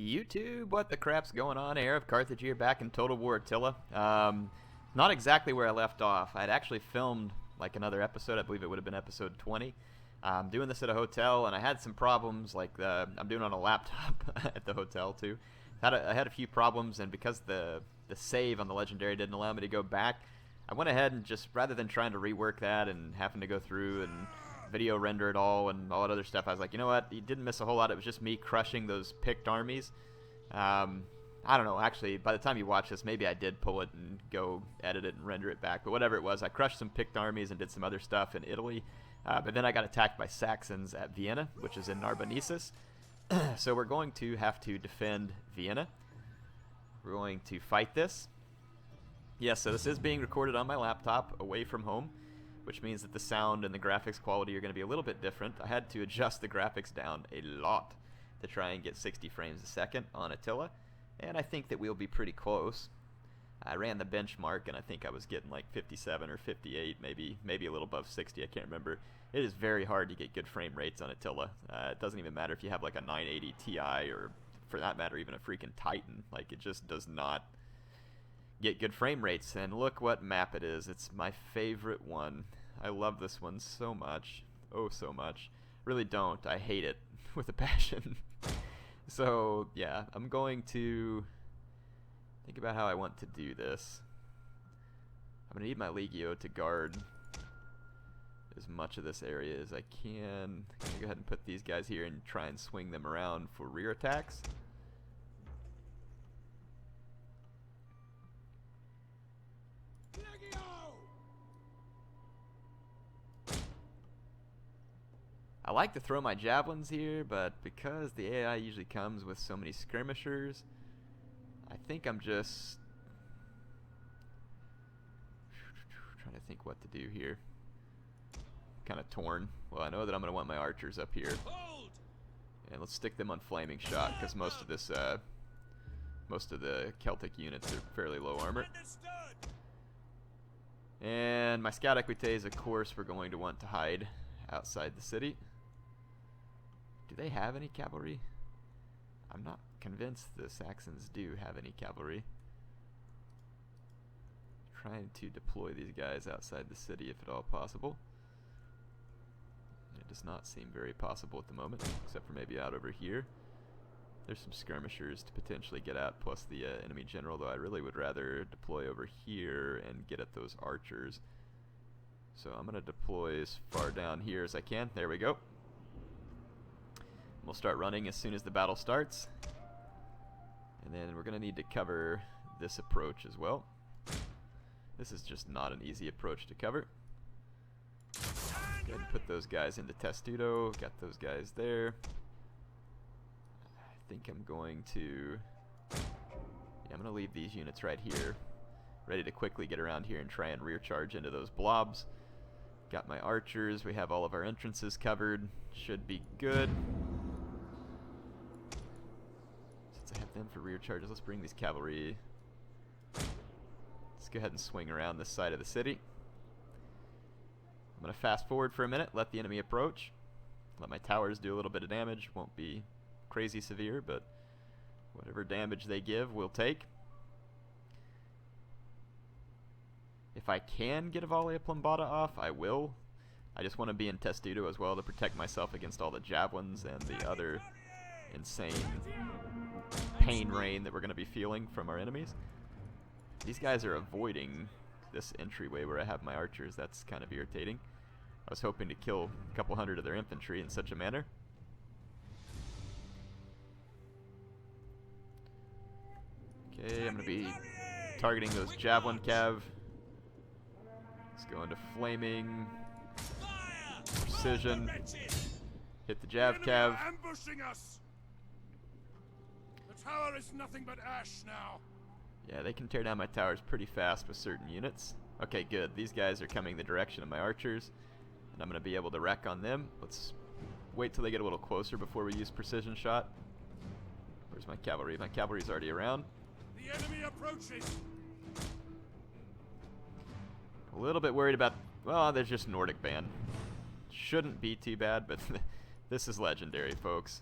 YouTube, what the crap's going on? HeirofCarthage here, back in Total War Attila. Not exactly where I left off. I'd actually filmed like another episode. I believe it would have been episode 20. I'm doing this at a hotel, and I had some problems. Like I'm doing it on a laptop at the hotel too. I had a few problems, and because the save on the legendary didn't allow me to go back, I went ahead and just, rather than trying to rework that and having to go through and video render it all and all that other stuff, I was like, you know what, you didn't miss a whole lot. It was just me crushing those picked armies. I don't know, actually, by the time you watch this, maybe I did pull it and go edit it and render it back, but whatever it was, I crushed some picked armies and did some other stuff in Italy, but then I got attacked by Saxons at Vienna, which is in Narbonensis. So we're going to have to defend Vienna. We're going to fight this. Yes, so this is being recorded on my laptop away from home, which means that the sound and the graphics quality are going to be a little bit different. I had to adjust the graphics down a lot to try and get 60 frames a second on Attila, and I think that we'll be pretty close. I ran the benchmark, and I think I was getting like 57 or 58, maybe a little above 60, I can't remember. It is very hard to get good frame rates on Attila. It doesn't even matter if you have like a 980 Ti, or for that matter even a freaking Titan. Like, it just does not get good frame rates. And look what map it is. It's my favorite one. I love this one so much. Oh, so much. Really don't. I hate it with a passion. So yeah, I'm going to think about how I want to do this. I'm going to need my Legio to guard as much of this area as I can. I'm going to go ahead and put these guys here and try and swing them around for rear attacks. I like to throw my javelins here, but because the AI usually comes with so many skirmishers, I think I'm just trying to think what to do here. Kind of torn. Well, I know that I'm going to want my archers up here, and let's stick them on flaming shot, because most of the Celtic units are fairly low armor. And my scout equites, of course, we're going to want to hide outside the city. Do they have any cavalry? I'm not convinced the Saxons do have any cavalry. Trying to deploy these guys outside the city if at all possible. It does not seem very possible at the moment, except for maybe out over here. There's some skirmishers to potentially get out, plus the enemy general, though I really would rather deploy over here and get at those archers. So I'm going to deploy as far down here as I can. There we go. We'll start running as soon as the battle starts. And then we're going to need to cover this approach as well. This is just not an easy approach to cover. Go ahead and put those guys into Testudo. Got those guys there. I think I'm going to... yeah, I'm going to leave these units right here, ready to quickly get around here and try and rear charge into those blobs. Got my archers. We have all of our entrances covered. Should be good. Since I have them for rear charges, let's bring these cavalry. Let's go ahead and swing around this side of the city. I'm going to fast forward for a minute, let the enemy approach. Let my towers do a little bit of damage. Won't be crazy severe, but whatever damage they give, we'll take. If I can get a volley of Plumbata off, I will. I just want to be in Testudo as well to protect myself against all the javelins and the other insane pain rain that we're going to be feeling from our enemies. These guys are avoiding this entryway where I have my archers. That's kind of irritating. I was hoping to kill a couple hundred of their infantry in such a manner. Okay, I'm going to be targeting those javelin cav. Let's go into flaming precision. Hit the jav cav. Ambushing us. The tower is nothing but ash now. Yeah, they can tear down my towers pretty fast with certain units. Okay, good. These guys are coming the direction of my archers, and I'm going to be able to wreck on them. Let's wait till they get a little closer before we use precision shot. Where's my cavalry? My cavalry's already around. The enemy approaches. A little bit worried about... well, there's just Nordic Band. Shouldn't be too bad, but this is legendary, folks.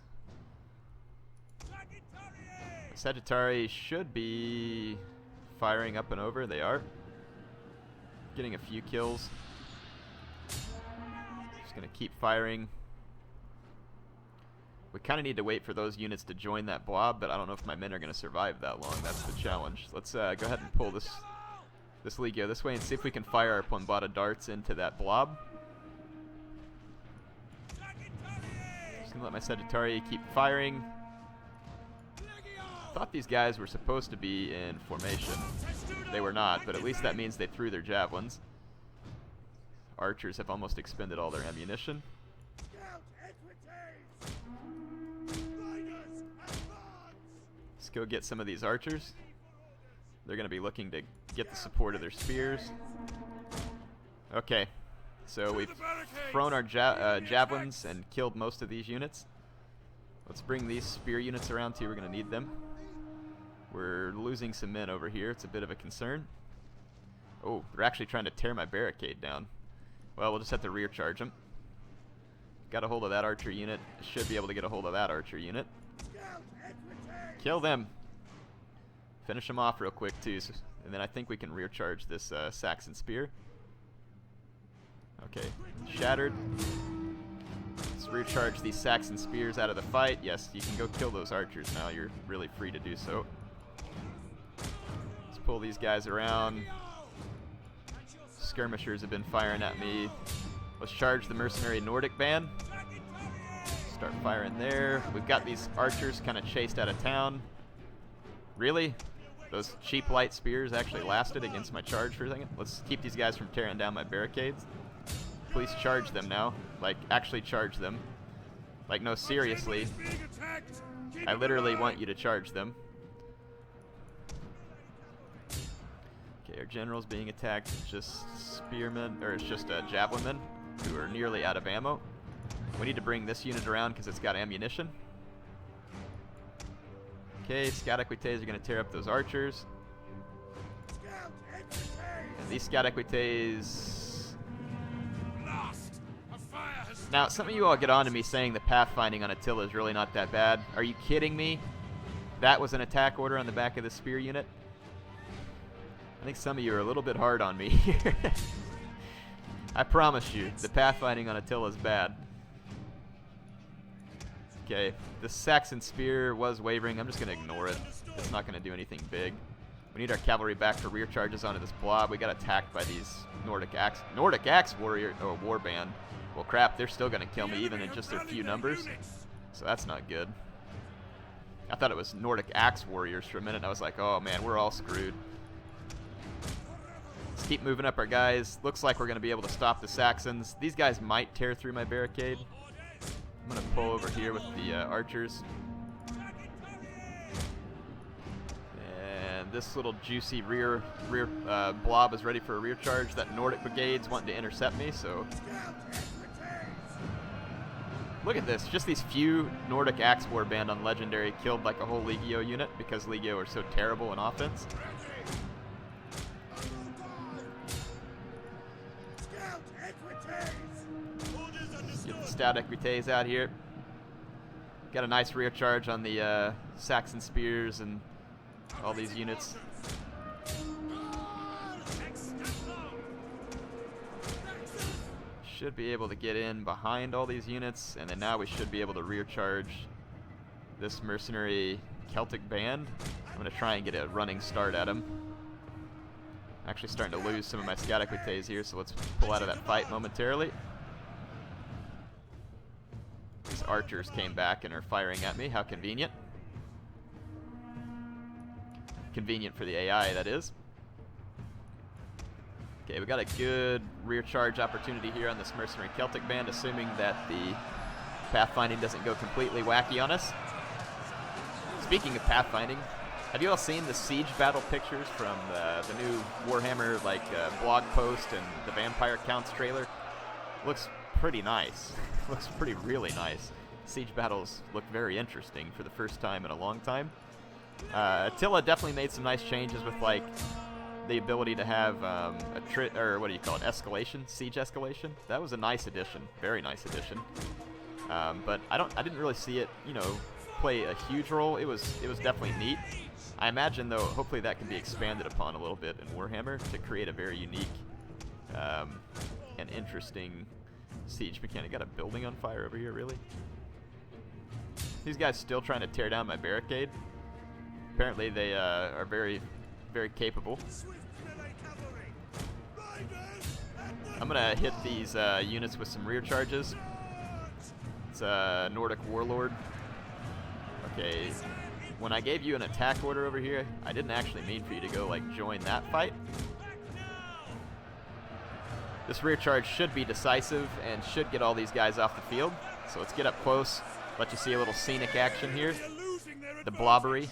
Sagittari should be firing up and over. They are. Getting a few kills. Just going to keep firing. We kind of need to wait for those units to join that blob, but I don't know if my men are going to survive that long. That's the challenge. Let's go ahead and pull this Legio this way and see if we can fire our Plumbata darts into that blob. Just going to let my Sagittari keep firing. Thought these guys were supposed to be in formation. They were not, but at least that means they threw their javelins. Archers have almost expended all their ammunition. Let's go get some of these archers. They're going to be looking to get the support of their spears. Okay, so we've thrown our javelins and killed most of these units. Let's bring these spear units around too. We're going to need them. We're losing some men over here. It's a bit of a concern. Oh, they're actually trying to tear my barricade down. Well, we'll just have to rear charge them. Got a hold of that archer unit. Should be able to get a hold of that archer unit. Kill them. Finish them off real quick too. And then I think we can rear charge this Saxon spear. Okay, shattered. Let's rear charge these Saxon spears out of the fight. Yes, you can go kill those archers now. You're really free to do so. Let's pull these guys around. Skirmishers have been firing at me. Let's charge the mercenary Nordic band. Start firing there. We've got these archers kind of chased out of town. Really? Those cheap light spears actually lasted against my charge for a second. Let's keep these guys from tearing down my barricades. Please charge them now. Like, actually charge them. Like, no, seriously. I literally want you to charge them. Okay, our general's being attacked. It's just spearmen, or it's just javelin men who are nearly out of ammo. We need to bring this unit around because it's got ammunition. Okay, Scout Equites are going to tear up those archers. And these Scout Equites... Now, some of you all get on to me saying the pathfinding on Attila is really not that bad. Are you kidding me? That was an attack order on the back of the spear unit? I think some of you are a little bit hard on me here. I promise you, the pathfinding on Attila is bad. Okay, the Saxon spear was wavering. I'm just going to ignore it. It's not going to do anything big. We need our cavalry back for rear charges onto this blob. We got attacked by these Nordic Axe warrior or warband. Well, crap, they're still going to kill me even in just their few numbers. So that's not good. I thought it was Nordic Axe warriors for a minute. And I was like, oh man, we're all screwed. Let's keep moving up our guys. Looks like we're going to be able to stop the Saxons. These guys might tear through my barricade. I'm going to pull over here with the archers. And this little juicy rear blob is ready for a rear charge. That Nordic brigade's wanting to intercept me, so... Look at this. Just these few Nordic Axe Warband on Legendary killed like a whole Legio unit because Legio are so terrible in offense. Get the Scout Equites out here. Got a nice rear charge on the Saxon spears and all these units. Should be able to get in behind all these units, and then now we should be able to rear charge this mercenary Celtic band. I'm going to try and get a running start at him. Actually starting to lose some of my Scout Equites here, so let's pull out of that fight momentarily. These archers came back and are firing at me. How convenient. Convenient for the AI, that is. Okay, we got a good rear charge opportunity here on this mercenary Celtic band, assuming that the pathfinding doesn't go completely wacky on us. Speaking of pathfinding, have you all seen the siege battle pictures from the new Warhammer blog post and the Vampire Counts trailer? Looks pretty nice. Looks really nice. Siege battles look very interesting for the first time in a long time. Attila definitely made some nice changes with the ability to have escalation, siege escalation. That was a nice addition, very nice addition. But I didn't really see it, play a huge role. It was definitely neat. I imagine, though, hopefully that can be expanded upon a little bit in Warhammer to create a very unique and interesting siege mechanic. Got a building on fire over here, really? These guys still trying to tear down my barricade. Apparently they are very, very capable. I'm gonna hit these units with some rear charges. It's a Nordic warlord. Okay, when I gave you an attack order over here, I didn't actually mean for you to go like join that fight. This rear charge should be decisive and should get all these guys off the field. So let's get up close, let you see a little scenic action here. The blobbery.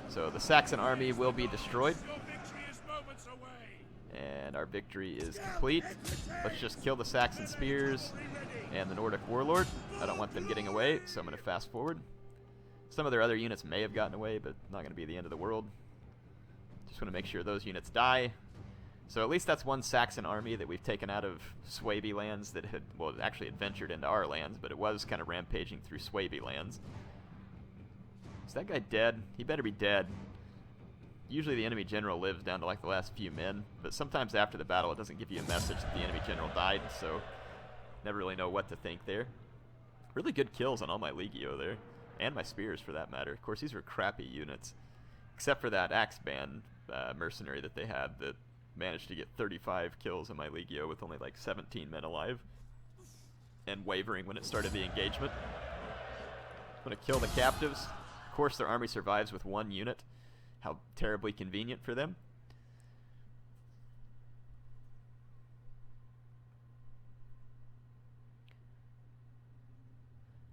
So the Saxon army will be destroyed. And our victory is complete. Let's just kill the Saxon spears and the Nordic warlord. I don't want them getting away, so I'm going to fast forward. Some of their other units may have gotten away, but not going to be the end of the world. Just want to make sure those units die. So at least that's one Saxon army that we've taken out of Swaby lands that had, well, actually had ventured into our lands, but it was kind of rampaging through Swaby lands. Is that guy dead? He better be dead. Usually the enemy general lives down to like the last few men, but sometimes after the battle it doesn't give you a message that the enemy general died, so never really know what to think there. Really good kills on all my Legio there, and my spears for that matter. Of course, these were crappy units, except for that axe band mercenary that they had that managed to get 35 kills on my Legio with only like 17 men alive, and wavering when it started the engagement. I'm going to kill the captives. Of course, their army survives with one unit. How terribly convenient for them.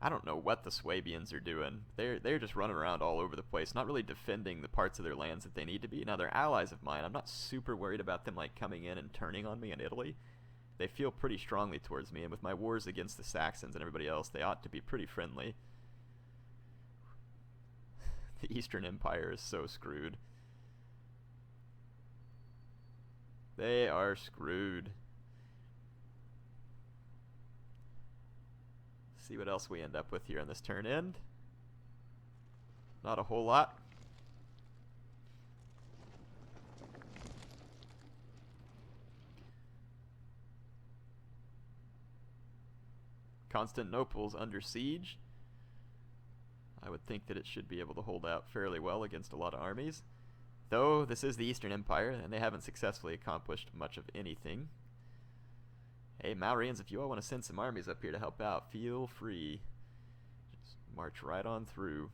I don't know what the Swabians are doing. They're just running around all over the place, not really defending the parts of their lands that they need to be. Now, they're allies of mine. I'm not super worried about them like coming in and turning on me in Italy. They feel pretty strongly towards me, and with my wars against the Saxons and everybody else, they ought to be pretty friendly. The Eastern Empire is so screwed. They are screwed. See what else we end up with here on this turn end. Not a whole lot. Constantinople's under siege. I would think that it should be able to hold out fairly well against a lot of armies. Though this is the Eastern Empire, and they haven't successfully accomplished much of anything. Hey, Maurians, if you all want to send some armies up here to help out, feel free. Just march right on through.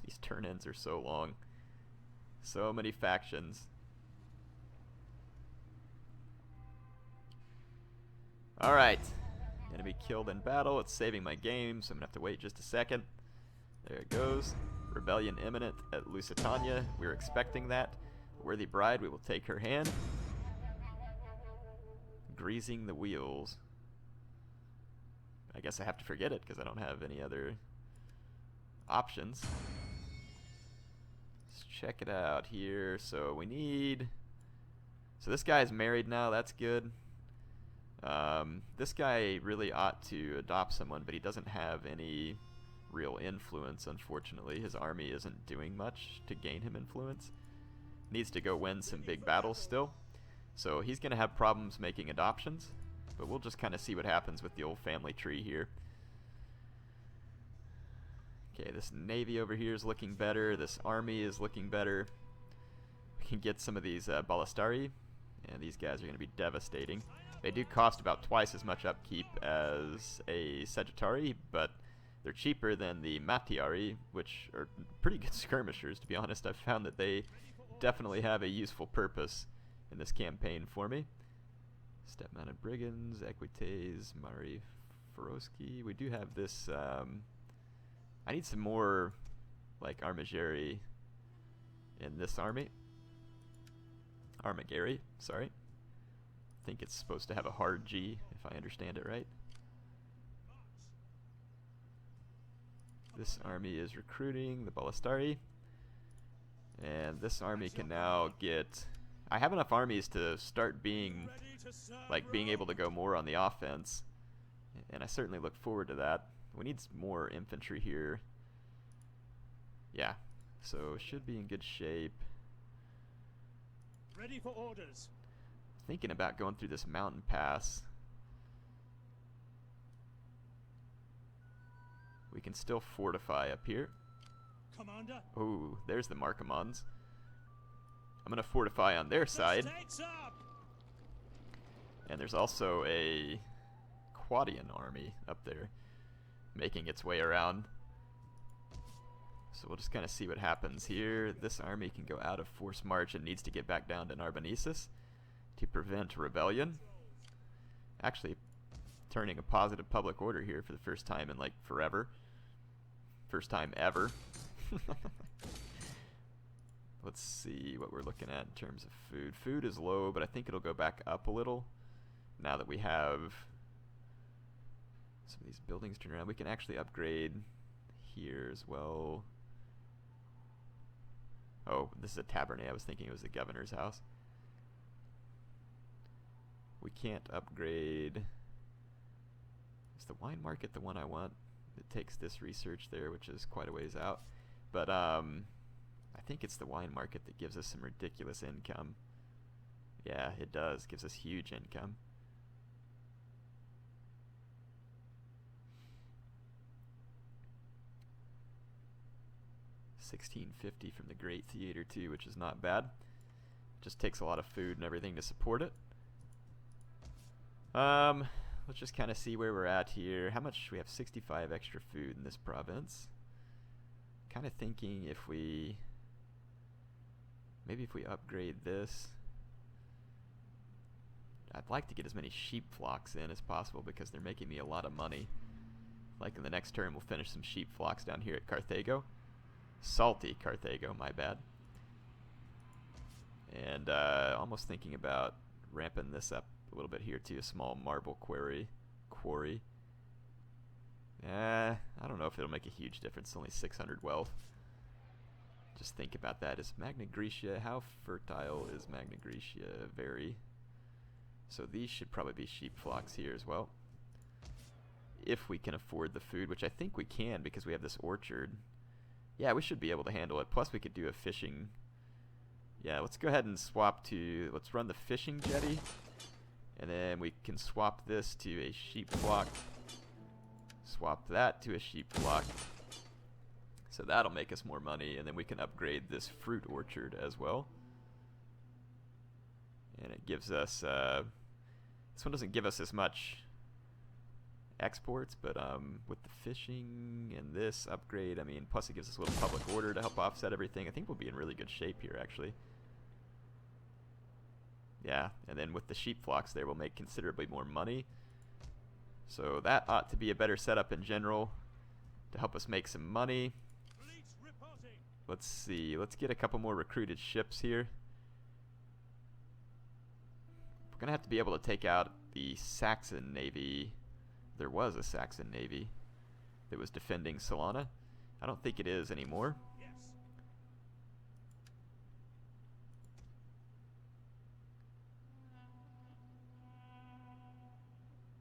These turn ends are so long. So many factions. Alright. Enemy killed in battle. It's saving my game, so I'm going to have to wait just a second. There it goes. Rebellion imminent at Lusitania. We were expecting that. Worthy bride, we will take her hand. Greasing the wheels. I guess I have to forget it because I don't have any other options. Let's check it out here. So we need... So this guy's married now. That's good. This guy really ought to adopt someone, but he doesn't have any real influence, unfortunately. His army isn't doing much to gain him influence. Needs to go win some big battles still. So he's going to have problems making adoptions, but we'll just kind of see what happens with the old family tree here. Okay, this navy over here is looking better. This army is looking better. We can get some of these ballistari, and these guys are going to be devastating. They do cost about twice as much upkeep as a Sagittari, but they're cheaper than the Mattiari, which are pretty good skirmishers, to be honest. I've found that they definitely have a useful purpose in this campaign for me. Step-mounted Brigands, Equites, Mari Feroski. We do have this... I need some more, like, Armigeri in this army. Armigeri, sorry. I think it's supposed to have a hard G, if I understand it right. This army is recruiting the Ballistari. And this army can now get I have enough armies to start being Ready to serve being able to Rome. go more on the offense, and I certainly look forward to that. We need more infantry here. Yeah, so should be in good shape. Ready for orders. Thinking about going through this mountain pass. We can still fortify up here. Commander. Oh, there's the Markomans. I'm going to fortify on their side. The stakes up. And there's also a Quadian army up there making its way around. So we'll just kind of see what happens here. This army can go out of force march and needs to get back down to Narbonnesus to prevent rebellion. Actually, turning a positive public order here for the first time in like forever. First time ever. Let's see what we're looking at in terms of food. Food is low, but I think it'll go back up a little now that we have some of these buildings turned around. We can actually upgrade here as well. Oh, this is a tabernae. I was thinking it was the governor's house. We can't upgrade. Is the wine market the one I want? It takes this research there, which is quite a ways out. But I think it's the wine market that gives us some ridiculous income. Yeah, it does. Gives us huge income. $16.50 from the Great Theater too, which is not bad. Just takes a lot of food and everything to support it. Let's just kind of see where we're at here. How much? We have 65 extra food in this province. Kind of thinking if we maybe if we upgrade this. I'd like to get as many sheep flocks in as possible because they're making me a lot of money. Like in the next turn we'll finish some sheep flocks down here at Carthago. Salty Carthago, my bad. And almost thinking about ramping this up a little bit here too. A small marble quarry. I don't know if it'll make a huge difference. It's only 600 wealth. Just think about that. Is Magna Graecia, how fertile is Magna Graecia? Very. So these should probably be sheep flocks here as well. If we can afford the food, which I think we can because we have this orchard. Yeah, we should be able to handle it. Plus we could do a fishing. Yeah, let's go ahead and swap to, let's run the fishing jetty. And then we can swap this to a sheep flock. Swap that to a sheep flock. So that'll make us more money. And then we can upgrade this fruit orchard as well. And it gives us, this one doesn't give us as much exports, but with the fishing and this upgrade, I mean, plus it gives us a little public order to help offset everything. I think we'll be in really good shape here, actually. Yeah, and then with the sheep flocks there, we'll make considerably more money. So that ought to be a better setup in general to help us make some money. Let's see, let's get a couple more recruited ships here. We're going to have to be able to take out the Saxon navy. There was a Saxon navy that was defending Salona. I don't think it is anymore.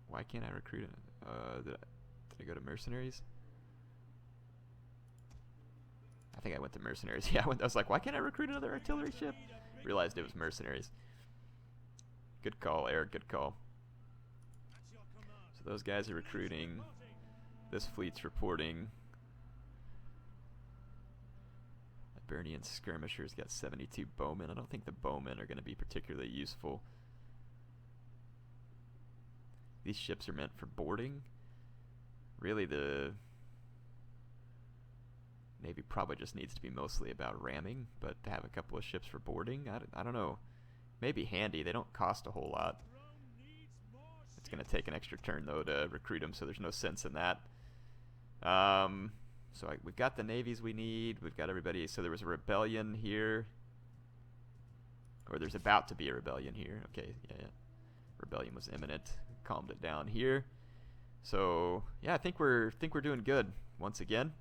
Why can't I recruit it? Did I go to mercenaries? I think I went to mercenaries. Yeah, I was like, why can't I recruit another artillery ship? Realized it was mercenaries. Good call, Eric. Good call. So those guys are recruiting. This fleet's reporting. Hibernian skirmishers got 72 bowmen. I don't think the bowmen are going to be particularly useful. These ships are meant for boarding. Really, the Navy probably just needs to be mostly about ramming, but to have a couple of ships for boarding, I don't know. Maybe handy. They don't cost a whole lot. It's going to take an extra turn, though, to recruit them, so there's no sense in that. We've got the navies we need. We've got everybody. So there was a rebellion here. Or there's about to be a rebellion here. Okay, yeah. Rebellion was imminent. Calmed it down here. So yeah, I think we're doing good once again.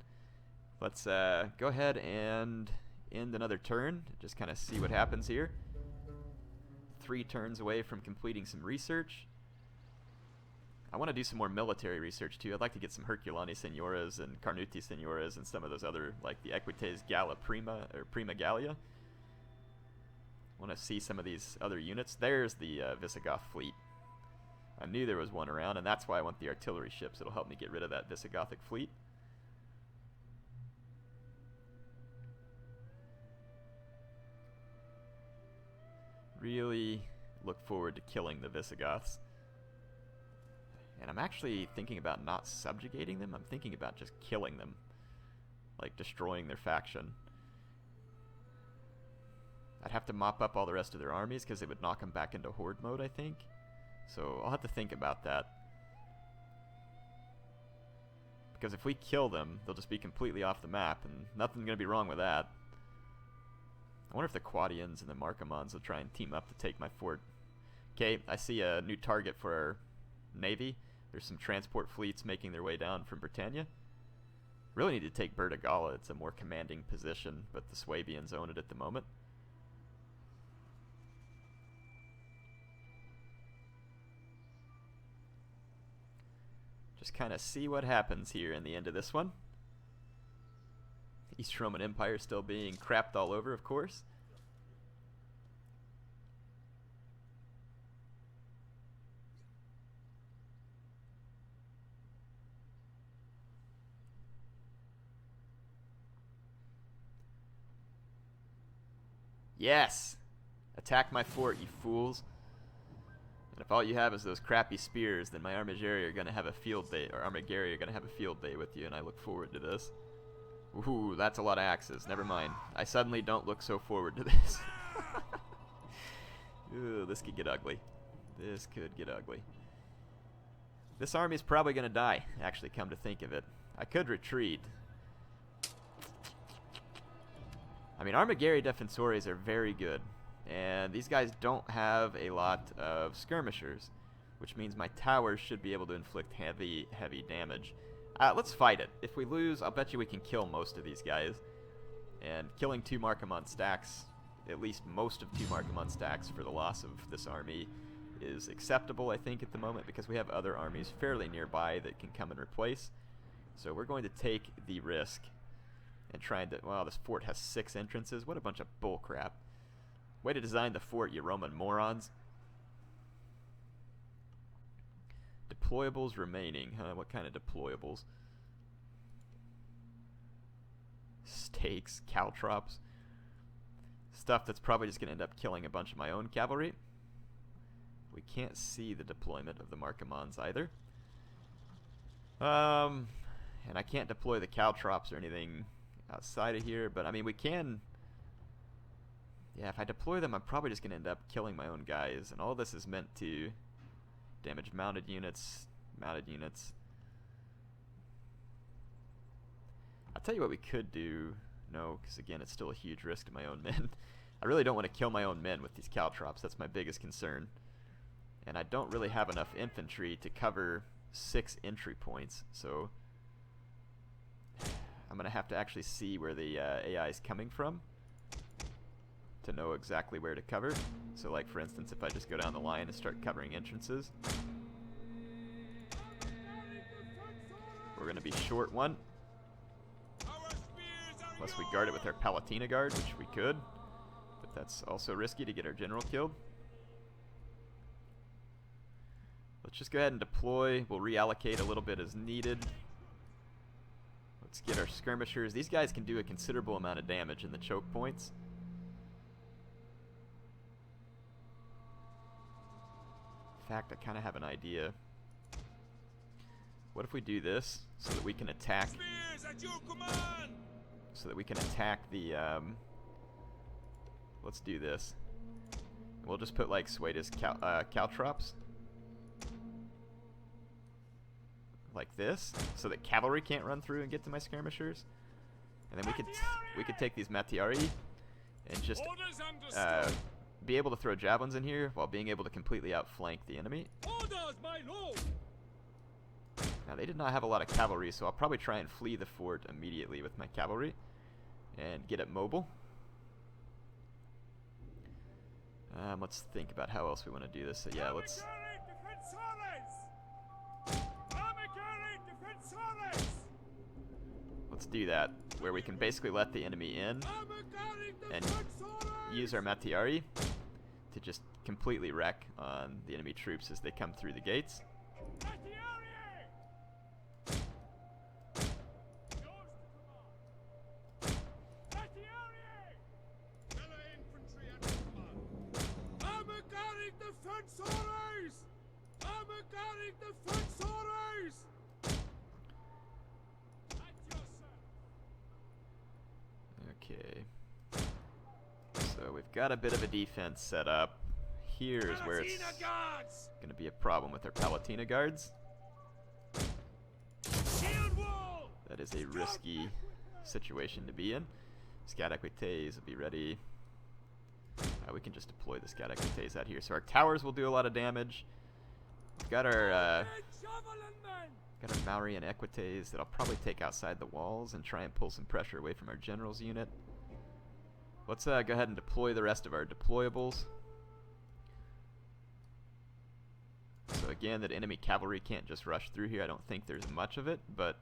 Let's go ahead and end another turn. Just kind of see what happens here. 3 turns away from completing some research. I want to do some more military research too. I'd like to get some Herculani Senoras and Carnuti Senoras and some of those other, like the Equites Galla Prima, or Prima Gallia. I want to see some of these other units. There's the Visigoth fleet. I knew there was one around, and that's why I want the artillery ships. It'll help me get rid of that Visigothic fleet. Really look forward to killing the Visigoths. And I'm actually thinking about not subjugating them. I'm thinking about just killing them. Like destroying their faction. I'd have to mop up all the rest of their armies because it would knock them back into horde mode, I think. So I'll have to think about that. Because if we kill them, they'll just be completely off the map, and nothing's going to be wrong with that. I wonder if the Quadians and the Markomans will try and team up to take my fort. Okay, I see a new target for our navy. There's some transport fleets making their way down from Britannia. Really need to take Bertigala. It's a more commanding position, but the Swabians own it at the moment. Just kind of see what happens here in the end of this one. East Roman Empire still being crapped all over, of course. Yes! Attack my fort, you fools. And if all you have is those crappy spears, then my Armigeri are going to have a field day, or Armigeri are going to have a field day with you, and I look forward to this. Ooh, that's a lot of axes. Never mind. I suddenly don't look so forward to this. Ooh, this could get ugly. This could get ugly. This army's probably going to die, actually, come to think of it. I could retreat. I mean, Armigeri Defensores are very good. And these guys don't have a lot of skirmishers, which means my towers should be able to inflict heavy damage. Let's fight it. If we lose, I'll bet you we can kill most of these guys. And killing 2 Markomon stacks, at least most of 2 Markomon stacks for the loss of this army, is acceptable, I think, at the moment, because we have other armies fairly nearby that can come and replace. So we're going to take the risk and try and... Wow, this fort has 6 entrances. What a bunch of bullcrap. Way to design the fort, you Roman morons. Deployables remaining. Huh? What kind of deployables? Stakes, caltrops. Stuff that's probably just going to end up killing a bunch of my own cavalry. We can't see the deployment of the Markomans either. And I can't deploy the caltrops or anything outside of here, but I mean we can... Yeah, if I deploy them, I'm probably just going to end up killing my own guys. And all this is meant to damage mounted units. I'll tell you what we could do. No, because again, it's still a huge risk to my own men. I really don't want to kill my own men with these caltrops. That's my biggest concern. And I don't really have enough infantry to cover 6 entry points. So I'm going to have to actually see where the AI is coming from to know exactly where to cover. So like for instance, if I just go down the line and start covering entrances, we're going to be short one. Unless we guard it with our Palatina Guard, which we could. But that's also risky to get our general killed. Let's just go ahead and deploy. We'll reallocate a little bit as needed. Let's get our skirmishers. These guys can do a considerable amount of damage in the choke points. In fact, I kind of have an idea. What if we do this so that we can attack? So that we can attack the. Let's do this. We'll just put like Sueda's caltrops, like this, so that cavalry can't run through and get to my skirmishers. And then we could take these Mattiari and just be able to throw javelins in here while being able to completely outflank the enemy. Now they did not have a lot of cavalry, so I'll probably try and flee the fort immediately with my cavalry and get it mobile. Let's think about how else we want to do this. So yeah, let's do that, where we can basically let the enemy in and use our Mattiari to just completely wreck on the enemy troops as they come through the gates. Okay, so we've got a bit of a defense set up. Here's where it's going to be a problem with our Palatina guards. That is a risky situation to be in. Scout Equites will be ready. We can just deploy the Scout Equites out here. So our towers will do a lot of damage. We've got our Maori and Equites that I'll probably take outside the walls and try and pull some pressure away from our general's unit. Let's go ahead and deploy the rest of our deployables. So again, that enemy cavalry can't just rush through here. I don't think there's much of it, but...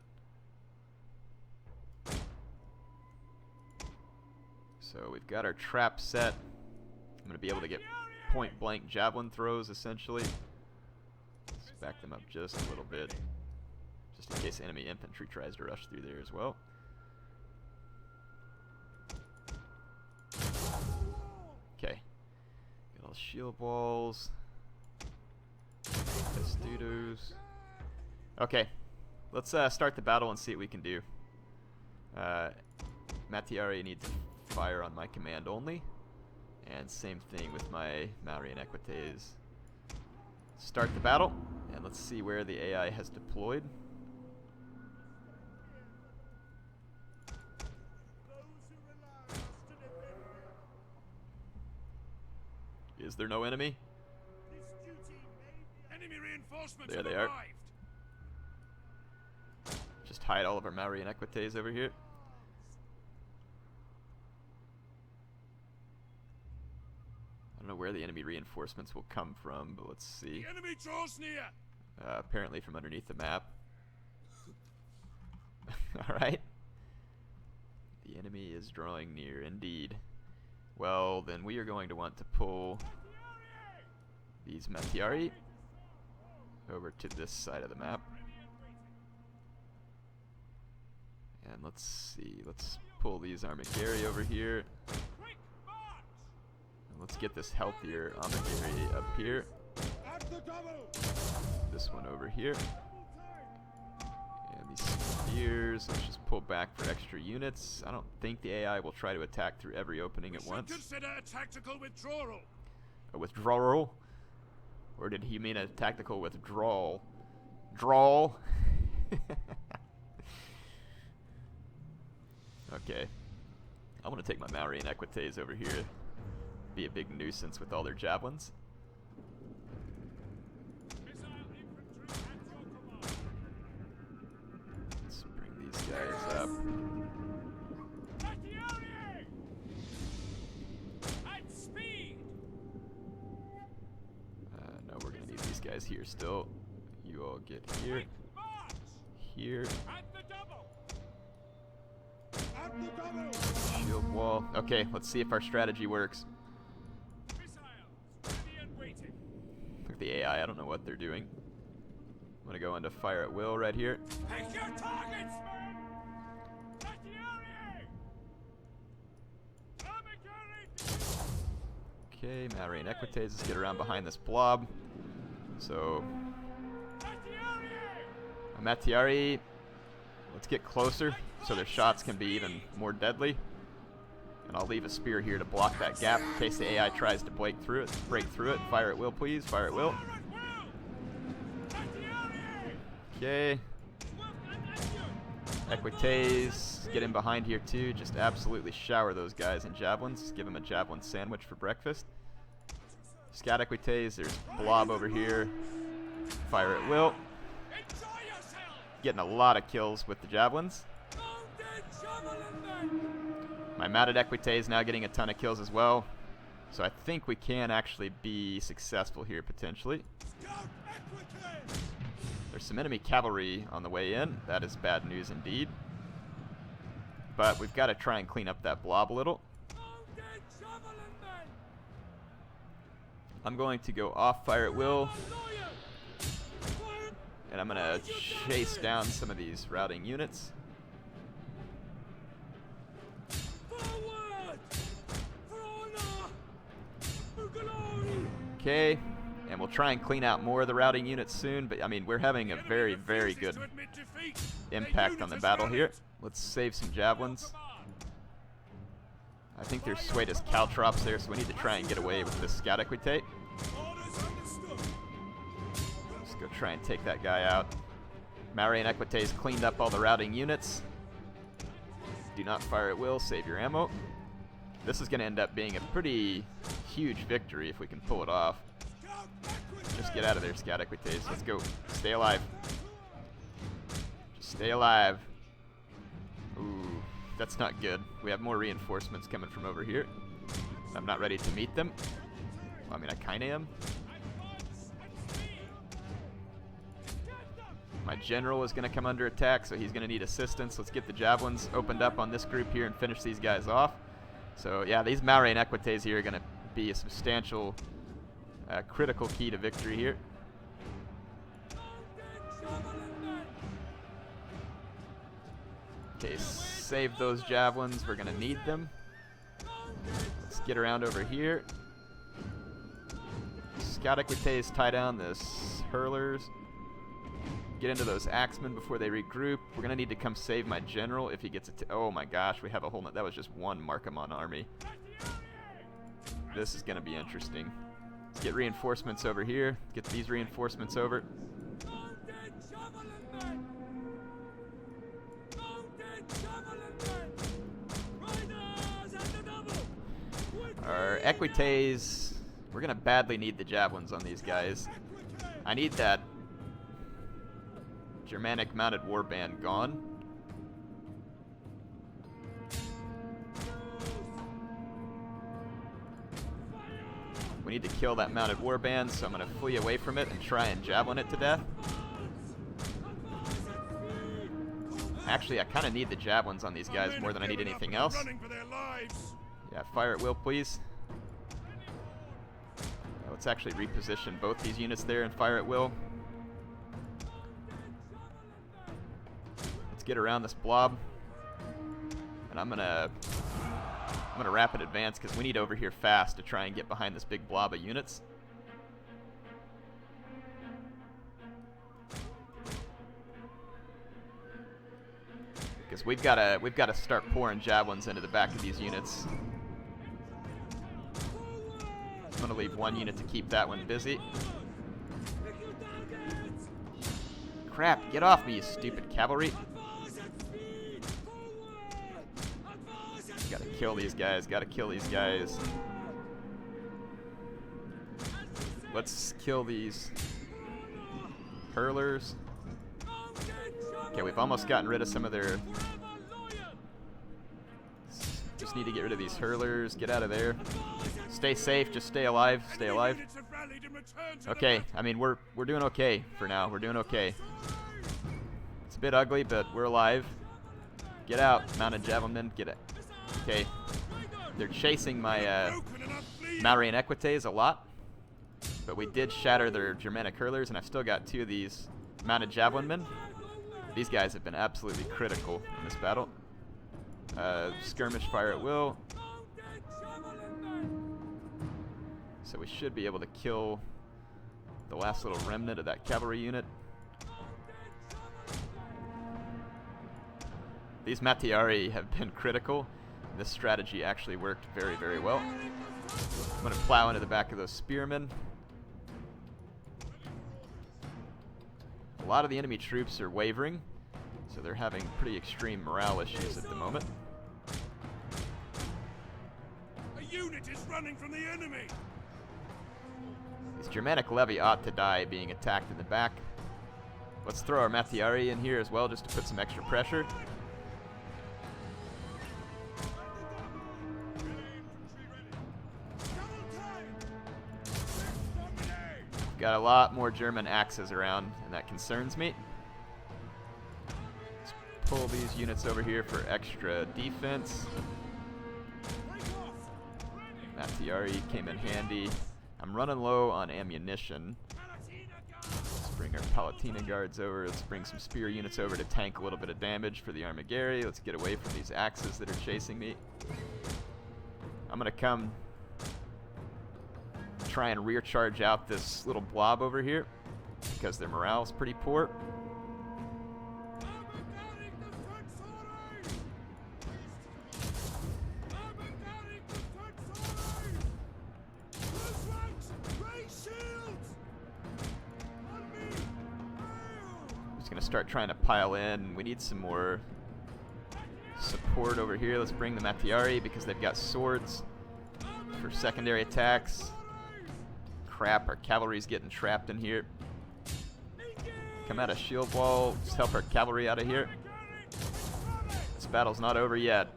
So we've got our trap set. I'm going to be able to get point-blank javelin throws, essentially. Let's back them up just a little bit, just in case enemy infantry tries to rush through there as well. Okay. Got all the shield walls. Testudos. Okay. Let's start the battle and see what we can do. Mattiari needs to fire on my command only. And same thing with my Maori and Equites. Start the battle, and let's see where the AI has deployed. Is there no enemy? Enemy reinforcements there they are. Just hide all of our Maori and Equites over here. I don't know where the enemy reinforcements will come from, but let's see. The enemy draws near. Apparently from underneath the map. Alright. The enemy is drawing near, indeed. Well, then we are going to want to pull these Mattiari over to this side of the map. And let's see, let's pull these Armigeri over here. And let's get this healthier Armigeri up here. This one over here. And these spears, let's just pull back for extra units. I don't think the AI will try to attack through every opening at once. Consider a tactical withdrawal. A withdrawal? Or did he mean a tactical withdrawal? Drawl? Okay. I'm going to take my Maori and Equites over here. Be a big nuisance with all their javelins. Let's bring these guys up. No, we're going to need these guys here still. You all get here. Here. Shield wall. Okay, let's see if our strategy works. Look at the AI, I don't know what they're doing. I'm gonna go into fire at will right here. Pick your targets! Okay, Maori and Equites, let's get around behind this blob. So, Mattiari, let's get closer so their shots can be even more deadly. And I'll leave a spear here to block that gap in case the AI tries to break through it. Fire at will, please. Fire at will. Okay. Equites, get in behind here too. Just absolutely shower those guys in javelins. Give them a javelin sandwich for breakfast. Scout Equites, there's blob over here. Fire at will. Getting a lot of kills with the javelins. My mounted Equites now getting a ton of kills as well. So I think we can actually be successful here, potentially. There's some enemy cavalry on the way in. That is bad news indeed. But we've got to try and clean up that blob a little. I'm going to go off fire at will. And I'm going to chase down some of these routing units. Okay, and we'll try and clean out more of the routing units soon, but I mean, we're having a very, very good impact on the battle here. Let's save some javelins. I think there's swayed as caltrops there, so we need to try and get away with this scout equitate. Let's go try and take that guy out. Maori and Equitate's cleaned up all the routing units. Do not fire at will, save your ammo. This is going to end up being a pretty huge victory if we can pull it off. Just get out of there, Scout Equites. Let's go. Stay alive. Just stay alive. Ooh, that's not good. We have more reinforcements coming from over here. I'm not ready to meet them. Well, I mean, I kind of am. My general is going to come under attack, so he's going to need assistance. Let's get the javelins opened up on this group here and finish these guys off. So yeah, these Maori and Equites here are going to be a substantial, critical key to victory here. Okay, save those javelins. We're going to need them. Let's get around over here. Scout Equites tie down this hurlers. Get into those axemen before they regroup. We're going to need to come save my general if he gets it. Oh my gosh, we have a whole... That was just one Markamon army. This is going to be interesting. Let's get reinforcements over here. Get these reinforcements over. Our Equites... We're going to badly need the javelins on these guys. I need that Germanic mounted warband gone. We need to kill that mounted warband, so I'm going to flee away from it and try and javelin it to death. Actually, I kind of need the javelins on these guys more than I need anything else. Yeah, fire at will, please. Let's actually reposition both these units there and fire at will. Get around this blob, and I'm gonna rapid advance because we need over here fast to try and get behind this big blob of units. Because we've gotta start pouring javelins into the back of these units. I'm gonna leave one unit to keep that one busy. Crap! Get off me, you stupid cavalry! Gotta kill these guys, gotta kill these guys. Let's kill these hurlers. Okay, we've almost gotten rid of some of their... Just need to get rid of these hurlers, get out of there. Stay safe, just stay alive, stay alive. Okay, I mean, we're doing okay for now, we're doing okay. It's a bit ugly, but we're alive. Get out, mounted javelin, get it. Okay, they're chasing my Maori and Equites a lot, but we did shatter their Germanic hurlers, and I've still got two of these mounted javelin men. These guys have been absolutely critical in this battle. Skirmish fire at will. So we should be able to kill the last little remnant of that cavalry unit. These Matiari have been critical. This strategy actually worked very, very well. I'm going to plow into the back of those spearmen. A lot of the enemy troops are wavering, so they're having pretty extreme morale issues at the moment. A unit is running from the enemy. These Germanic levy ought to die being attacked in the back. Let's throw our Matiari in here as well just to put some extra pressure. got a lot more German axes around, and that concerns me. Let's pull these units over here for extra defense. Mattiari came in handy. I'm running low on ammunition. Let's bring our Palatina guards over. Let's bring some spear units over to tank a little bit of damage for the Armigeri. Let's get away from these axes that are chasing me. I'm going to come try and rear charge out this little blob over here because their morale is pretty poor. Just gonna start trying to pile in. We need some more support over here. Let's bring the Mattiari because they've got swords for secondary attacks. Crap, our cavalry's getting trapped in here. Come out of shield wall. Just help our cavalry out of here. This battle's not over yet.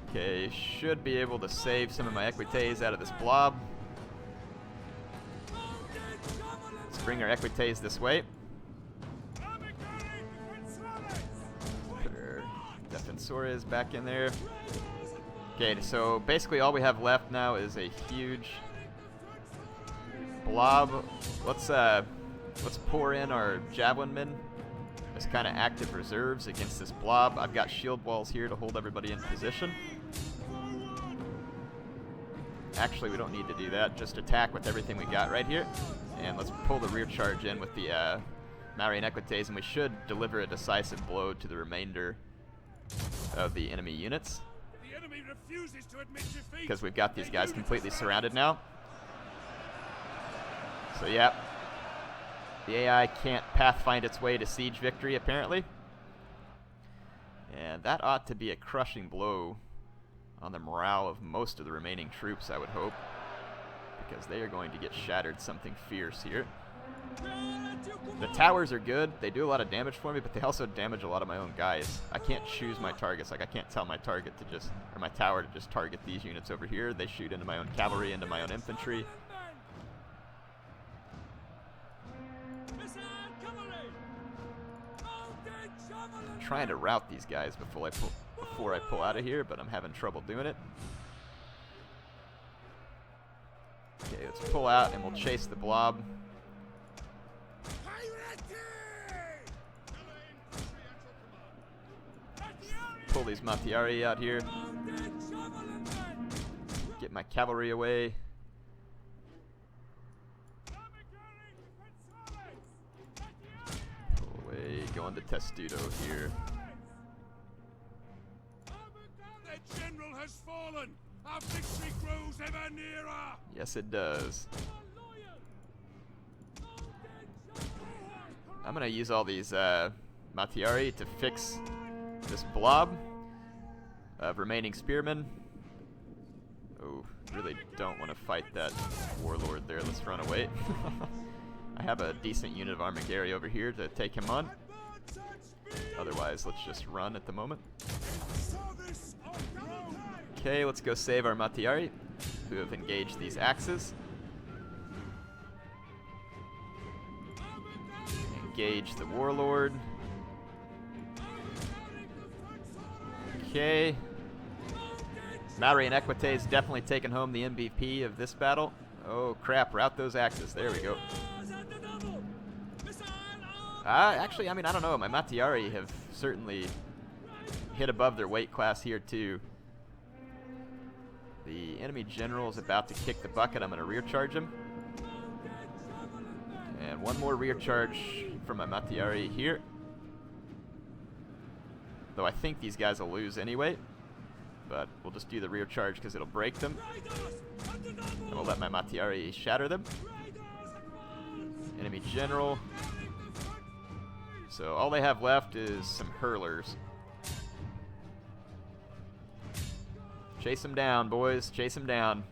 Okay, should be able to save some of my equites out of this blob. Let's bring our equites this way. Defensores back in there. Okay, so basically all we have left now is a huge blob. Let's pour in our javelin men as kind of active reserves against this blob. I've got shield walls here to hold everybody in position. Actually, we don't need to do that. Just attack with everything we got right here. And let's pull the rear charge in with the Marian Equites, and we should deliver a decisive blow to the remainder of the enemy units. The enemy refuses to admit defeat. Because we've got these guys completely surrounded now. So yeah, the AI can't pathfind its way to siege victory apparently. And that ought to be a crushing blow on the morale of most of the remaining troops, I would hope. Because they are going to get shattered something fierce here. The towers are good. They do a lot of damage for me, but they also damage a lot of my own guys. I can't choose my targets. Like, I can't tell my target to just, or my tower to just target these units over here. They shoot into my own cavalry, into my own infantry. I'm trying to rout these guys before I pull out of here, but I'm having trouble doing it. Okay, let's pull out and we'll chase the blob. Pull these Mattiari out here. Get my cavalry away. Pull away, go into Testudo here. The general has fallen. Our victory grows ever nearer. Yes, it does. I'm gonna use all these Mattiari to fix this blob of remaining spearmen. Oh, really don't want to fight that warlord there. Let's run away. I have a decent unit of Armigeri over here to take him on. Otherwise, let's just run at the moment. Okay, let's go save our Mattiari, who have engaged these axes. Engage the warlord. Okay. Marian Equites definitely taking home the MVP of this battle. Oh crap, route those axes. There we go. Actually, I mean, I don't know. My Mattiari have certainly hit above their weight class here too. The enemy general is about to kick the bucket. I'm going to rear charge him. And one more rear charge from my Mattiari here. Though I think these guys will lose anyway. But we'll just do the rear charge because it'll break them. And we'll let my Mattiari shatter them. Enemy general. So all they have left is some hurlers. Chase them down, boys. Chase them down.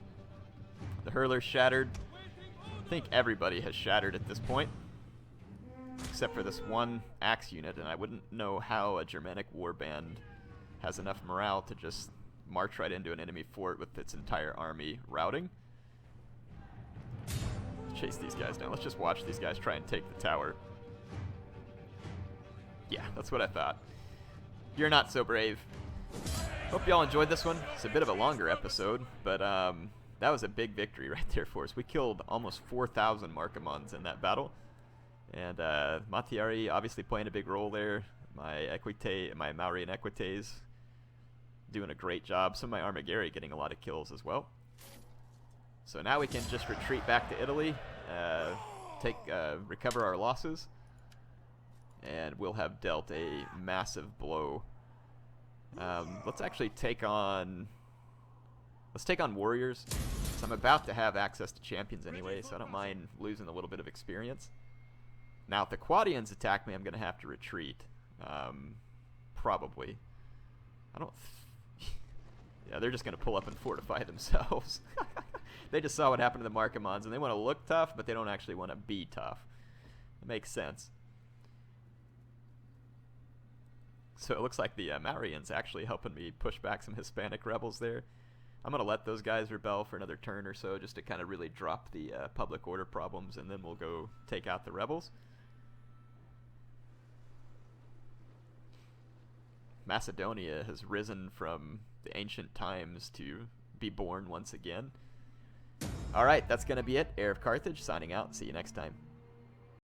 The hurler's shattered. I think everybody has shattered at this point. Except for this one axe unit, and I wouldn't know how a Germanic warband has enough morale to just march right into an enemy fort with its entire army routing. Chase these guys down. Let's just watch these guys try and take the tower. Yeah, that's what I thought. You're not so brave. Hope y'all enjoyed this one. It's a bit of a longer episode, but that was a big victory right there for us. We killed almost 4,000 Markomans in that battle. And Matiari obviously playing a big role there. My Maori and Equites doing a great job. Some of my Armageri getting a lot of kills as well. So now we can just retreat back to Italy, recover our losses, and we'll have dealt a massive blow. Let's actually take on warriors. So I'm about to have access to champions anyway, so I don't mind losing a little bit of experience. Now, if the Quadians attack me, I'm going to have to retreat. Probably. Yeah, they're just going to pull up and fortify themselves. They just saw what happened to the Markomans, and they want to look tough, but they don't actually want to be tough. It makes sense. So it looks like the Maurians actually helping me push back some Hispanic rebels there. I'm going to let those guys rebel for another turn or so just to kind of really drop the public order problems, and then we'll go take out the rebels. Macedonia has risen from the ancient times to be born once again. Alright, that's going to be it. Heir of Carthage signing out. See you next time.